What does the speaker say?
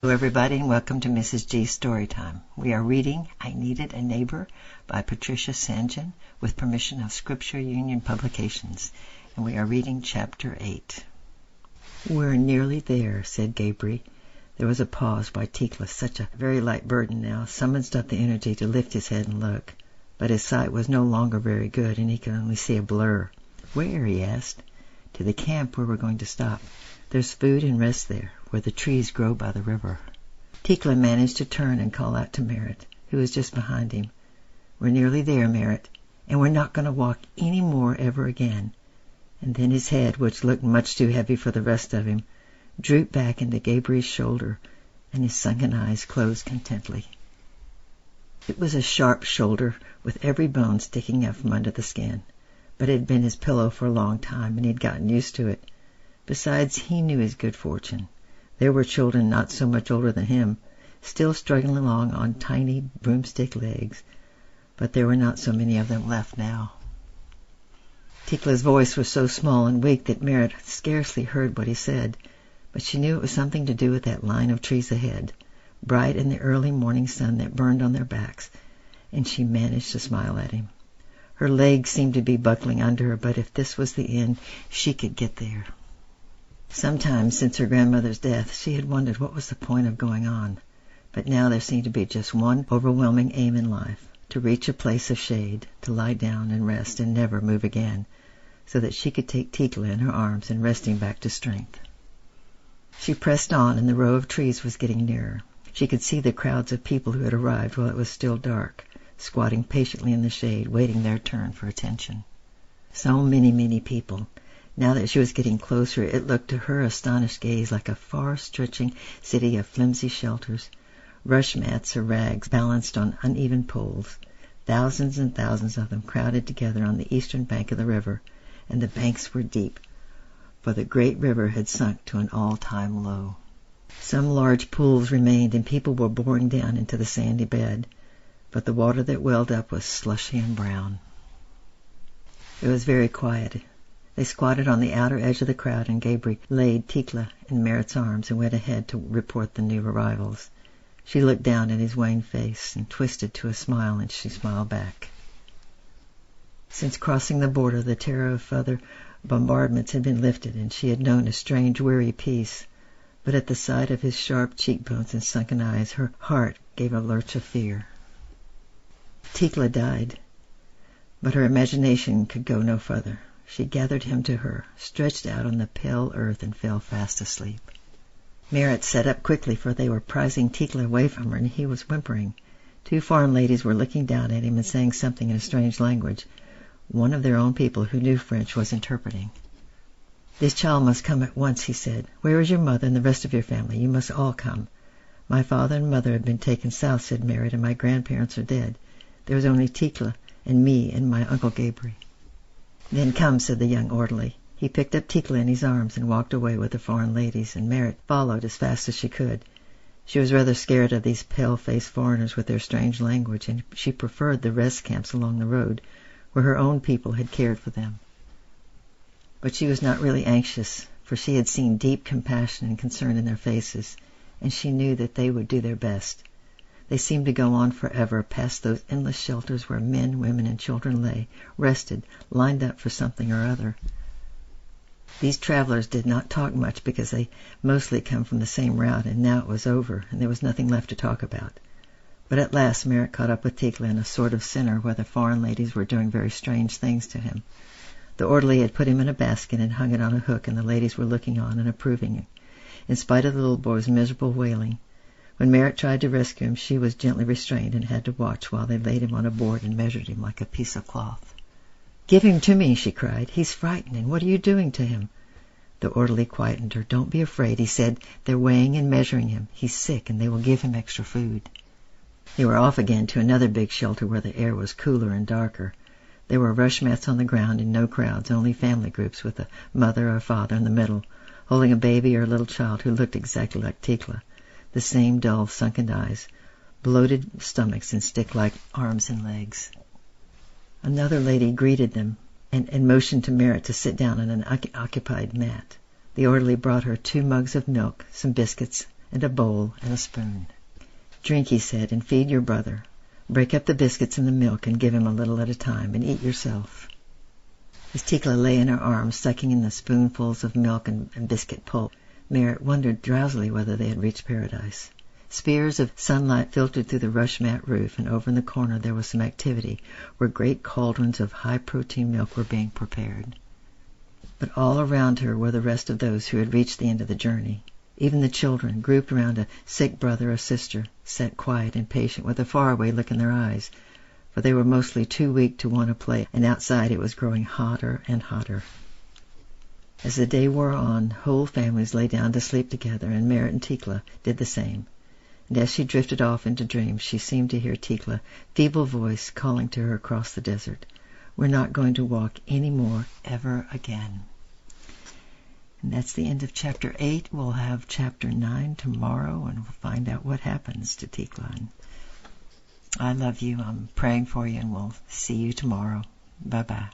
Hello everybody and welcome to Mrs. G's Storytime. We are reading I Needed a Neighbor by Patricia St. John with permission of Scripture Union Publications, and we are reading Chapter 8. "We're nearly there," said Gabriel. There was a pause while Tikla, such a very light burden now, summoned up the energy to lift his head and look. But his sight was no longer very good and he could only see a blur. "Where?" he asked. "To the camp where we're going to stop. There's food and rest there, where the trees grow by the river." Tikla managed to turn and call out to Merritt, who was just behind him. "We're nearly there, Merritt, and we're not going to walk any more ever again." And then his head, which looked much too heavy for the rest of him, drooped back into Gabriel's shoulder, and his sunken eyes closed contently. It was a sharp shoulder, with every bone sticking up from under the skin, but it had been his pillow for a long time, and he had gotten used to it. Besides, he knew his good fortune. There were children not so much older than him, still struggling along on tiny broomstick legs, but there were not so many of them left now. Tikla's voice was so small and weak that Merritt scarcely heard what he said, but she knew it was something to do with that line of trees ahead, bright in the early morning sun that burned on their backs, and she managed to smile at him. Her legs seemed to be buckling under her, but if this was the end, she could get there. Sometimes since her grandmother's death she had wondered what was the point of going on, but now there seemed to be just one overwhelming aim in life, to reach a place of shade, to lie down and rest and never move again, so that she could take Tikla in her arms and rest him back to strength. She pressed on, and the row of trees was getting nearer. She could see the crowds of people who had arrived while it was still dark, squatting patiently in the shade, waiting their turn for attention. So many people. Now that she was getting closer, it looked to her astonished gaze like a far-stretching city of flimsy shelters, rush mats or rags balanced on uneven poles, thousands and thousands of them crowded together on the eastern bank of the river, and the banks were deep, for the great river had sunk to an all-time low. Some large pools remained, and people were boring down into the sandy bed, but the water that welled up was slushy and brown. It was very quiet. They squatted on the outer edge of the crowd, and Gabriel laid Tikla in Merritt's arms and went ahead to report the new arrivals. She looked down at his wan face and twisted to a smile, and she smiled back. Since crossing the border, the terror of further bombardments had been lifted, and she had known a strange, weary peace. But at the sight of his sharp cheekbones and sunken eyes, her heart gave a lurch of fear. Tikla died, but her imagination could go no further. She gathered him to her, stretched out on the pale earth, and fell fast asleep. Merritt sat up quickly, for they were prizing Tikla away from her, and he was whimpering. Two foreign ladies were looking down at him and saying something in a strange language. One of their own people, who knew French, was interpreting. "This child must come at once," he said. "Where is your mother and the rest of your family? You must all come." "My father and mother have been taken south," said Merritt, "and my grandparents are dead. There is only Tikla and me and my Uncle Gabriel." "Then come," said the young orderly. He picked up Tikla in his arms and walked away with the foreign ladies, and Merritt followed as fast as she could. She was rather scared of these pale-faced foreigners with their strange language, and she preferred the rest camps along the road, where her own people had cared for them. But she was not really anxious, for she had seen deep compassion and concern in their faces, and she knew that they would do their best. They seemed to go on forever, past those endless shelters where men, women, and children lay, rested, lined up for something or other. These travelers did not talk much because they mostly come from the same route, and now it was over, and there was nothing left to talk about. But at last Merritt caught up with Tikla in a sort of center where the foreign ladies were doing very strange things to him. The orderly had put him in a basket and hung it on a hook, and the ladies were looking on and approving, in spite of the little boy's miserable wailing. When Merritt tried to rescue him, she was gently restrained and had to watch while they laid him on a board and measured him like a piece of cloth. "Give him to me," she cried. "He's frightened, and what are you doing to him?" The orderly quietened her. "Don't be afraid," he said. "They're weighing and measuring him. He's sick, and they will give him extra food." They were off again to another big shelter where the air was cooler and darker. There were rush mats on the ground and no crowds, only family groups with a mother or father in the middle, holding a baby or a little child who looked exactly like Tikla. The same dull, sunken eyes, bloated stomachs, and stick-like arms and legs. Another lady greeted them and motioned to Merritt to sit down on an occupied mat. The orderly brought her 2 mugs of milk, some biscuits, and a bowl and a spoon. "Drink," he said, "and feed your brother. Break up the biscuits and the milk and give him a little at a time, and eat yourself." As Tikla lay in her arms, sucking in the spoonfuls of milk and biscuit pulp, Merritt wondered drowsily whether they had reached paradise. Spears of sunlight filtered through the rush mat roof, and over in the corner there was some activity where great cauldrons of high-protein milk were being prepared. But all around her were the rest of those who had reached the end of the journey. Even the children, grouped around a sick brother or sister, sat quiet and patient with a faraway look in their eyes, for they were mostly too weak to want to play, and outside it was growing hotter and hotter. As the day wore on, whole families lay down to sleep together, and Merritt and Tikla did the same. And as she drifted off into dreams, she seemed to hear Tikla's feeble voice calling to her across the desert, "We're not going to walk any more ever again." And that's the end of Chapter 8. We'll have Chapter 9 tomorrow, and we'll find out what happens to Tikla. And I love you. I'm praying for you, and we'll see you tomorrow. Bye-bye.